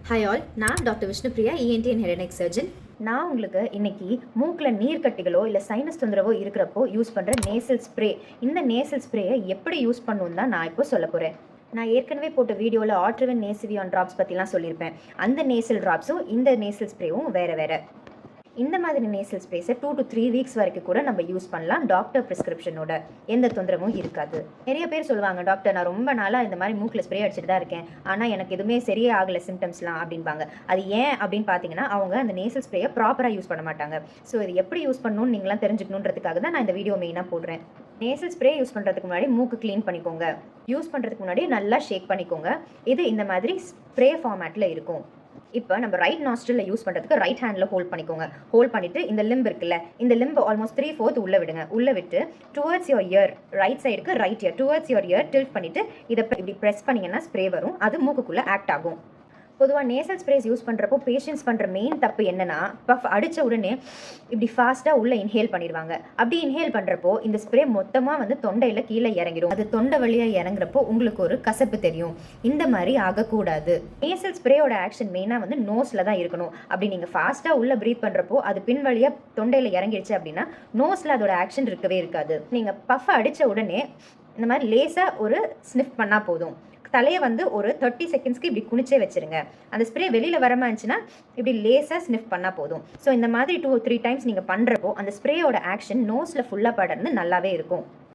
Hi all, நான் doctor Vishnupriya, ENT and head neck surgeon. நான் உங்களுக்கு இன்னைக்கு மூக்கில் நீர்க்கட்டிகளோ இல்லை சைனஸ் தொந்தரவோ இருக்கிறப்போ யூஸ் பண்ணுற நேசல் ஸ்ப்ரே, இந்த நேசல் ஸ்ப்ரேயை எப்படி யூஸ் பண்ணணும் தான் நான் இப்போ சொல்ல போகிறேன். நான் ஏற்கனவே போட்ட வீடியோவில் ஆட்ரிவன் நேசிவியான் ட்ராப்ஸ் பற்றிலாம் சொல்லியிருப்பேன். அந்த நேசல் ட்ராப்ஸும் இந்த நேசல் ஸ்ப்ரேவும் வேறு வேறு. இந்த மாதிரி நேசல் ஸ்ப்ரேஸை 2 to 3 வீக்ஸ் வரைக்கும் கூட நம்ம யூஸ் பண்ணலாம், டாக்டர் ப்ரிஸ்கிரிப்ஷனோட. எந்த தொந்தரவும் இருக்காது. நிறைய பேர் சொல்லுவாங்க, டாக்டர் நான் ரொம்ப நாளாக இந்த மாதிரி மூக்கில் ஸ்ப்ரே அடிச்சுட்டு தான் இருக்கேன், ஆனால் எனக்கு எதுவுமே சரியே ஆகலை சிம்டம்ஸ்லாம் அப்படின்பாங்க. அது ஏன் அப்படின்னு பார்த்தீங்கன்னா, அவங்க அந்த நேசல் ஸ்ப்ரேயை ப்ராப்பராக யூஸ் பண்ண மாட்டாங்க. ஸோ இது எப்படி யூஸ் பண்ணணும்னு நீங்களாம் தெரிஞ்சுக்கணுன்றதுக்காக தான் நான் இந்த வீடியோ மெயினாக போடுறேன். நேசல் ஸ்ப்ரே யூஸ் பண்ணுறதுக்கு முன்னாடி மூக்கு க்ளீன் பண்ணிக்கோங்க. யூஸ் பண்ணுறதுக்கு முன்னாடி நல்லா ஷேக் பண்ணிக்கோங்க. இது இந்த மாதிரி ஸ்ப்ரே ஃபார்மேட்டில் இருக்கும். இப்போ நம்ம ரைட் நாஸ்ட்ரில் யூஸ் பண்ணுறதுக்கு ரைட் ஹேண்டில் ஹோல்ட் பண்ணிக்கோங்க. ஹோல்ட் பண்ணிவிட்டு இந்த லிம்ப் இருக்குல்ல, இந்த லிம்பு ஆல்மோஸ்ட் 3/4 உள்ளே விடுங்க. உள்ளே விட்டு டுவர்ட்ஸ் யோர் இயர், ரைட் சைடுக்கு right ear, towards your ear tilt பண்ணிவிட்டு இதை இப்படி ப்ரெஸ் பண்ணிங்கன்னா ஸ்ப்ரே வரும். அது மூக்குக்குள்ளே ஆக்ட் ஆகும். பொதுவாக நேசல் ஸ்ப்ரேஸ் யூஸ் பண்ணுறப்போ பேஷண்ட்ஸ் பண்ணுற மெயின் தப்பு என்னென்னா, பஃப் அடித்த உடனே இப்படி ஃபாஸ்ட்டாக உள்ளே இன்ஹேல் பண்ணிடுவாங்க. அப்படி இன்ஹேல் பண்ணுறப்போ இந்த ஸ்ப்ரே மொத்தமாக தொண்டையில் கீழே இறங்கிடும். அது தொண்டை வழியாக இறங்குறப்போ உங்களுக்கு ஒரு கசப்பு தெரியும். இந்த மாதிரி ஆகக்கூடாது. நேசல் ஸ்ப்ரேயோட ஆக்ஷன் மெயினாக நோஸில் தான் இருக்கணும். அப்படி நீங்கள் ஃபாஸ்ட்டாக உள்ளே ப்ரீத் பண்ணுறப்போ அது பின் வழியாக தொண்டையில் இறங்கிடுச்சு அப்படின்னா நோஸில் அதோட ஆக்ஷன் இருக்கவே இருக்காது. நீங்கள் பஃப் அடித்த உடனே இந்த மாதிரி லேசாக ஒரு ஸ்னிஃப் பண்ணால் போதும். தலையை ஒரு 30 செகண்ட்ஸ்க்கு இப்படி குனிச்சே வச்சுருங்க. அந்த ஸ்ப்ரே வெளியில் வரமா இருந்துச்சுன்னா இப்படி லேசாக ஸ்னிஃப் பண்ணால் போதும். ஸோ இந்த மாதிரி 2 or 3 டைம்ஸ் நீங்கள் பண்ணுறப்போ அந்த ஸ்ப்ரேயோட ஆக்ஷன் நோஸில் ஃபுல்லாக படர்ந்து நல்லாவே இருக்கும்.